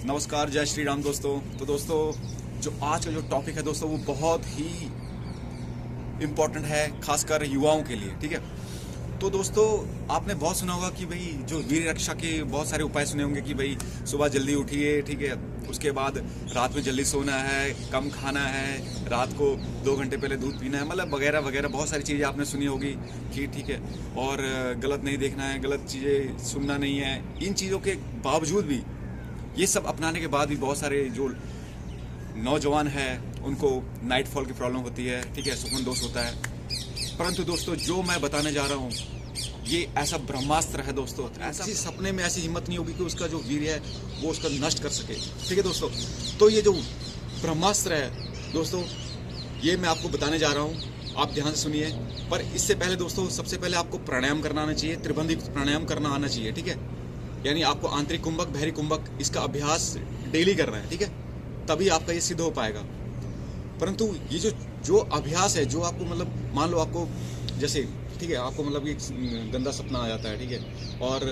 नमस्कार, जय श्री राम दोस्तों। तो दोस्तों, जो आज का जो टॉपिक है दोस्तों, वो बहुत ही इम्पोर्टेंट है, खासकर युवाओं के लिए। ठीक है, तो दोस्तों आपने बहुत सुना होगा कि भाई जो वीर रक्षा के बहुत सारे उपाय सुने होंगे कि भाई सुबह जल्दी उठिए, ठीक है, उसके बाद रात में जल्दी सोना है, कम खाना है, रात को 2 घंटे पहले दूध पीना है, मतलब वगैरह वगैरह बहुत सारी चीज़ें आपने सुनी होगी कि ठीक है, और गलत नहीं देखना है, गलत चीज़ें सुनना नहीं है। इन चीज़ों के बावजूद भी, ये सब अपनाने के बाद भी बहुत सारे जो नौजवान हैं उनको नाइट फॉल की प्रॉब्लम होती है, ठीक है, सुकून दोष होता है। परंतु दोस्तों, जो मैं बताने जा रहा हूँ ये ऐसा ब्रह्मास्त्र है दोस्तों, ऐसा सपने में ऐसी हिम्मत नहीं होगी कि उसका जो वीर है वो उसका नष्ट कर सके। ठीक है दोस्तों, तो ये जो ब्रह्मास्त्र है दोस्तों, ये मैं आपको बताने जा रहा हूँ, आप ध्यान से सुनिए। पर इससे पहले दोस्तों, सबसे पहले आपको प्राणायाम करना आना चाहिए, त्रिबंधी प्राणायाम करना आना चाहिए। ठीक है, यानी आपको आंतरिक कुंभक, बहरी कुंभक, इसका अभ्यास डेली करना है। ठीक है, तभी आपका ये सिद्ध हो पाएगा। परंतु ये जो अभ्यास है, जो आपको मतलब मान लो आपको जैसे, ठीक है, आपको मतलब एक गंदा सपना आ जाता है, ठीक है, और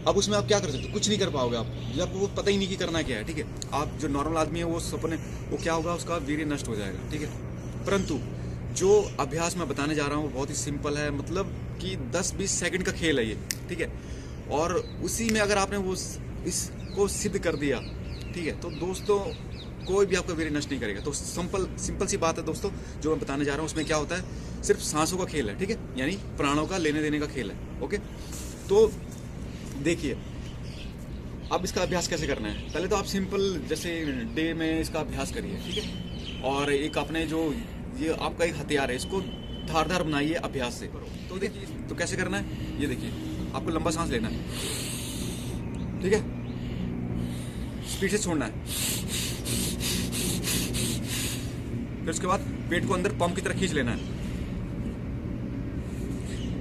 अब उसमें आप क्या कर सकते हो? कुछ नहीं कर पाओगे आप, आपको वो पता ही नहीं कि करना क्या है। ठीक है, आप जो नॉर्मल आदमी है वो सपने, वो क्या होगा, उसका वीर्य नष्ट हो जाएगा। ठीक है, परंतु जो अभ्यास मैं बताने जा रहा हूँ बहुत ही सिंपल है, मतलब कि 10-20 सेकंड का खेल है ये। ठीक है, और उसी में अगर आपने वो इसको सिद्ध कर दिया, ठीक है, तो दोस्तों कोई भी आपका वीर्य नष्ट नहीं करेगा। तो सिंपल सी बात है दोस्तों, जो मैं बताने जा रहा हूँ उसमें क्या होता है, सिर्फ सांसों का खेल है। ठीक है, यानी प्राणों का लेने देने का खेल है। ओके, तो देखिए अब इसका अभ्यास कैसे करना है। पहले तो आप सिंपल जैसे डे में इसका अभ्यास करिए, ठीक है, और एक अपने जो ये आपका एक हथियार है, इसको धारदार बनाइए अभ्यास से। तो देखिए, तो कैसे करना है, ये देखिए, आपको लंबा सांस लेना है, ठीक है, स्पीड से छोड़ना है, फिर उसके बाद पेट को अंदर पंप की तरह खींच लेना है।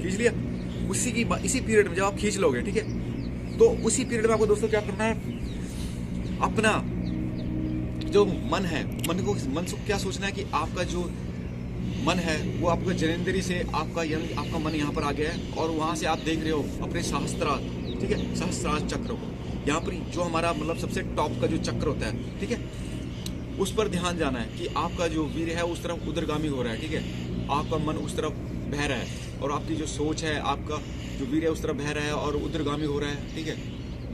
खींच लिया, इसी पीरियड में जब आप खींच लोगे, ठीक है, तो उसी पीरियड में आपको दोस्तों क्या करना है, अपना जो मन है, मन को क्या सोचना है कि आपका जो मन है वो आपका जनेंद्री से आपका मन यहाँ पर आ गया है, और वहाँ से आप देख रहे हो अपने सहस्त्रार, ठीक है, सहस्त्रार चक्र को, यहाँ पर जो हमारा मतलब सबसे टॉप का जो चक्र होता है, ठीक है, उस पर ध्यान जाना है कि आपका जो वीर है उस तरफ उदरगामी हो रहा है। ठीक है, आपका मन उस तरफ बह रहा है, और आपकी जो सोच है, आपका जो वीर है उस तरफ बह रहा है और उदरगामी हो रहा है। ठीक है,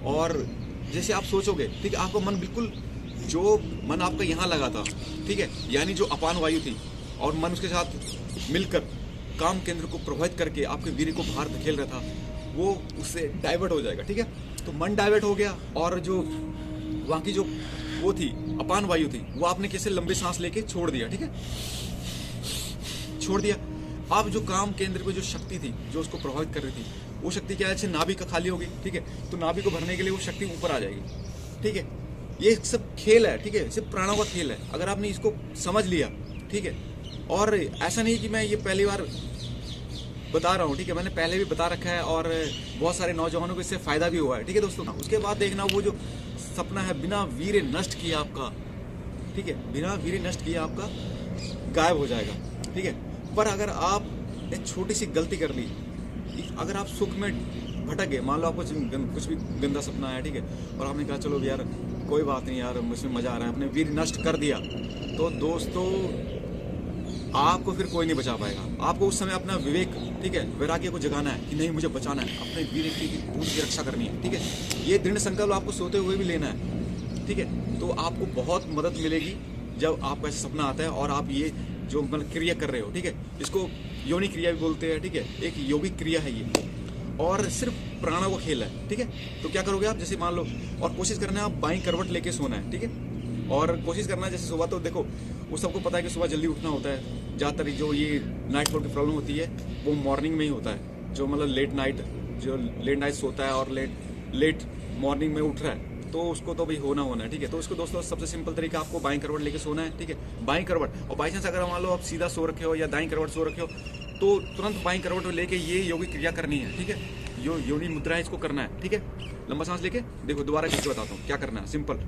और जैसे आप सोचोगे, ठीक है, आपका मन बिल्कुल, जो मन आपका यहाँ लगा था, ठीक है, यानी जो अपान वायु थी, और मन उसके साथ मिलकर काम केंद्र को प्रभावित करके आपके वीर को बाहर धकेल रहा था, वो उससे डाइवर्ट हो जाएगा। ठीक है, तो मन डाइवर्ट हो गया, और जो वहाँ की जो वो थी अपान वायु थी, वो आपने कैसे लंबे सांस लेके छोड़ दिया। ठीक है, छोड़ दिया। अब जो काम केंद्र पे जो शक्ति थी जो उसको प्रभावित कर रही थी, वो शक्ति क्या है, नाभि का खाली होगी। ठीक है, तो नाभि को भरने के लिए वो शक्ति ऊपर आ जाएगी। ठीक है, ये सब खेल है, ठीक है, सिर्फ प्राणों का खेल है, अगर आपने इसको समझ लिया। ठीक है, और ऐसा नहीं कि मैं ये पहली बार बता रहा हूँ, ठीक है, मैंने पहले भी बता रखा है, और बहुत सारे नौजवानों को इससे फायदा भी हुआ है। ठीक है दोस्तों, उसके बाद देखना वो जो सपना है बिना वीर्य नष्ट किया आपका, ठीक है, बिना वीर्य नष्ट किया आपका गायब हो जाएगा। ठीक है, पर अगर आप एक छोटी सी गलती कर ली, अगर आप सुख में भटक गए, मान लो आपको कुछ भी गंदा सपना आया, ठीक है, और आपने कहा चलो यार कोई बात नहीं यार, मुझमें मजा आ रहा है, अपने वीर्य नष्ट कर दिया, तो दोस्तों आपको फिर कोई नहीं बचा पाएगा। आपको उस समय अपना विवेक, ठीक है, वैराग्य को जगाना है कि नहीं, मुझे बचाना है, अपने वीर की पूरी की रक्षा करनी है। ठीक है, ये दृढ़ संकल्प आपको सोते हुए भी लेना है। ठीक है, तो आपको बहुत मदद मिलेगी जब आपका ऐसा सपना आता है और आप ये जो मतलब क्रिया कर रहे हो। ठीक है, इसको योनि क्रिया भी बोलते हैं। ठीक है, एक योगिक क्रिया है ये, और सिर्फ प्राणों का खेल है। ठीक है, तो क्या करोगे आप, जैसे मान लो, और कोशिश करना है आप बाईं करवट लेके सोना है। ठीक है, और कोशिश करना है जैसे सुबह, तो देखो वो सबको पता है कि सुबह जल्दी उठना होता है, ज़्यादातर जो ये नाइट फॉल की प्रॉब्लम होती है वो मॉर्निंग में ही होता है, जो मतलब लेट नाइट सोता है और लेट मॉर्निंग में उठ रहा है, तो उसको तो भाई होना है। ठीक है, तो उसको दोस्तों सबसे सिंपल तरीका, आपको बाईं करवट लेके सोना है। ठीक है, बाईं करवट, और बाई चांस अगर मान लो आप सीधा सो रखे हो या दाईं करवट सो रखे हो, तो तुरंत बाईं करवट लेके ये योगिक क्रिया करनी है। ठीक है, योनि मुद्रा है, इसको करना है। ठीक है, लंबा सांस लेके देखो, दोबारा किसको बताता हूँ क्या करना है, सिंपल।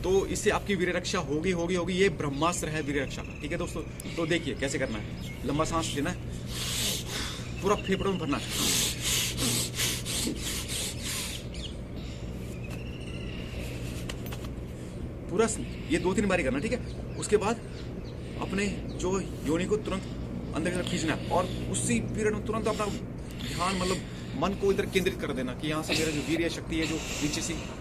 तो इससे आपकी वीर रक्षा होगी। ये ब्रह्मास्त्र है वीर रक्षा का। ठीक है दोस्तों, तो देखिए कैसे करना है। लंबा सांस लेना है, पूरा फेफड़ों में भरना है, पूरा ये 2-3 बारी करना, ठीक है। उसके बाद अपने जो योनि को तुरंत अंदर की तरफ खींचना है और उसी पीरियड में तुरंत अपना ध्यान मतलब मन को इधर केंद्रित कर देना कि यहाँ से मेरा जो वीर्य शक्ति है जो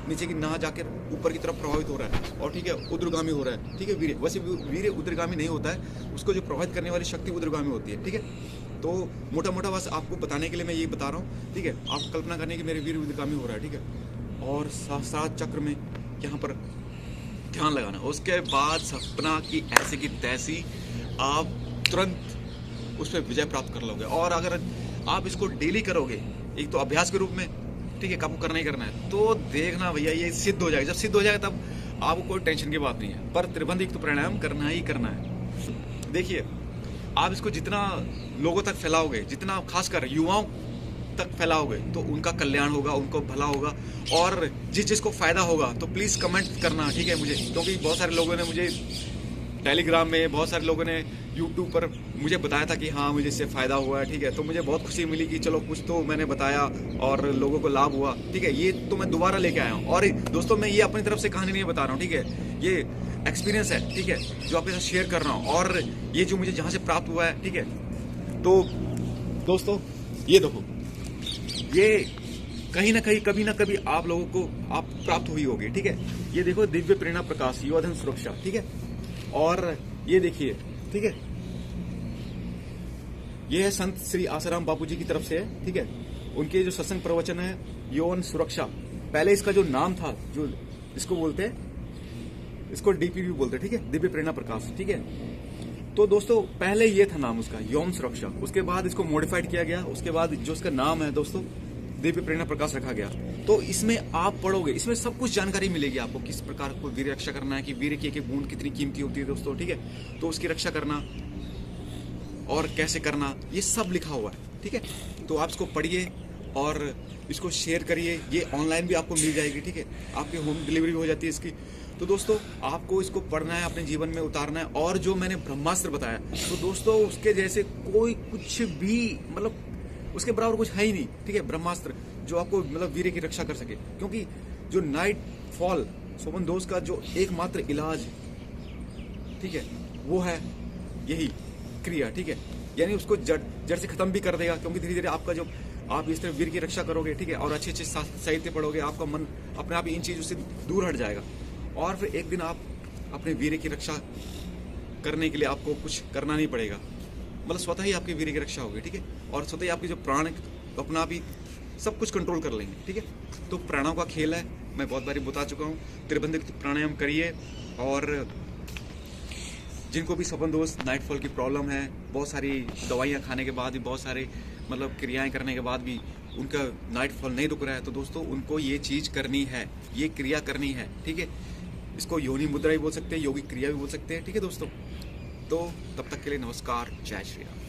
नीचे की ना जाकर ऊपर की तरफ प्रभावित हो रहा है और ठीक है ऊर्ध्वगामी हो रहा है, ठीक है। वीर्य वैसे वीर्य ऊर्ध्वगामी नहीं होता है, उसको जो प्रभावित करने वाली शक्ति ऊर्ध्वगामी होती है, ठीक है। तो मोटा मोटा बस आपको बताने के लिए मैं ये बता रहा हूँ, ठीक है। आप कल्पना करने की मेरे वीर्य ऊर्ध्वगामी हो रहा है, ठीक है। और सात चक्र में यहाँ पर ध्यान लगाना। उसके बाद सपना की ऐसी की तैसी आप तुरंत उस पर विजय प्राप्त कर लोगे। और अगर आप इसको डेली करोगे एक तो अभ्यास के रूप में, ठीक है, आपको करना ही करना है, तो देखना भैया ये सिद्ध हो जाएगा। जब सिद्ध हो जाएगा तब आपको कोई टेंशन की बात नहीं है, पर त्रिबंध युक्त प्राणायाम करना ही करना है। देखिए आप इसको जितना लोगों तक फैलाओगे, जितना खासकर युवाओं तक फैलाओगे तो उनका कल्याण होगा, उनको भला होगा। और जिसको फायदा होगा तो प्लीज कमेंट करना, ठीक है मुझे, क्योंकि बहुत सारे लोगों ने मुझे टेलीग्राम में, बहुत सारे लोगों ने यूट्यूब पर मुझे बताया था कि हाँ मुझे इससे फायदा हुआ है, ठीक है। तो मुझे बहुत खुशी मिली कि चलो कुछ तो मैंने बताया और लोगों को लाभ हुआ, ठीक है। ये तो मैं दोबारा लेके आया हूँ। और दोस्तों मैं ये अपनी तरफ से कहानी नहीं बता रहा हूँ, ठीक है, ये एक्सपीरियंस है, ठीक है, जो आपके साथ शेयर कर रहा हूँ। और ये जो मुझे जहाँ से प्राप्त हुआ है, ठीक है। तो दोस्तों ये देखो, ये कहीं ना कहीं कभी ना कभी आप लोगों को आप प्राप्त हुई होगी, ठीक है। ये देखो दिव्य प्रेरणा प्रकाश युवाधन सुरक्षा, ठीक है। और ये देखिए, ठीक है, ये है संत श्री आसाराम बापू जी की तरफ से है, ठीक है। उनके जो सत्संग प्रवचन है यौवन सुरक्षा, पहले इसका जो नाम था, जो इसको बोलते हैं, इसको डीपीवी बोलते हैं, ठीक है, दिव्य प्रेरणा प्रकाश, ठीक है। तो दोस्तों पहले ये था नाम उसका यौन सुरक्षा, उसके बाद इसको मॉडिफाइड किया गया, उसके बाद जो इसका नाम है दोस्तों दिव्य प्रेरणा प्रकाश रखा गया। तो इसमें आप पढ़ोगे, इसमें सब कुछ जानकारी मिलेगी आपको, किस प्रकार को वीर्य रक्षा करना है, कि वीर्य की एक बूंद कितनी कीमती होती है दोस्तों, ठीक है। तो उसकी रक्षा करना और कैसे करना, ये सब लिखा हुआ है, ठीक है। तो आप इसको पढ़िए और इसको शेयर करिए। ये ऑनलाइन भी आपको मिल जाएगी, ठीक है, आपकी होम डिलीवरी हो जाती है इसकी। तो दोस्तों आपको इसको पढ़ना है, अपने जीवन में उतारना है। और जो मैंने ब्रह्मास्त्र बताया, तो दोस्तों उसके जैसे कोई कुछ भी मतलब उसके बराबर कुछ है ही नहीं, ठीक है। ब्रह्मास्त्र जो आपको मतलब वीर्य की रक्षा कर सके, क्योंकि जो नाइट फॉल सोमन दोष का जो एकमात्र इलाज, ठीक है, वो है यही क्रिया, ठीक है। यानी उसको जड़ से खत्म भी कर देगा, क्योंकि धीरे धीरे आपका जो आप इस तरह वीर्य की रक्षा करोगे, ठीक है, और अच्छे अच्छे साहित्य पढ़ोगे, आपका मन अपने आप इन चीजों से दूर हट जाएगा। और फिर एक दिन आप अपने वीर्य की रक्षा करने के लिए आपको कुछ करना नहीं पड़ेगा, मतलब स्वतः ही आपकी वीर्य की रक्षा होगी, ठीक है। और स्वतः ही आपकी जो प्राण अपना भी सब कुछ कंट्रोल कर लेंगे, ठीक है। तो प्राणों का खेल है, मैं बहुत बारी बता चुका हूँ। त्रिबंध प्राणायाम करिए। और जिनको भी सपन दोष नाइटफॉल की प्रॉब्लम है, बहुत सारी दवाइयाँ खाने के बाद भी, बहुत सारे मतलब क्रियाएं करने के बाद भी उनका नाइटफॉल नहीं रुक रहा है, तो दोस्तों उनको ये चीज़ करनी है, ये क्रिया करनी है, ठीक है। इसको योनि मुद्रा भी बोल सकते हैं, योगिक क्रिया भी बोल सकते हैं, ठीक है दोस्तों। तो तब तक के लिए नमस्कार, जय श्री राम।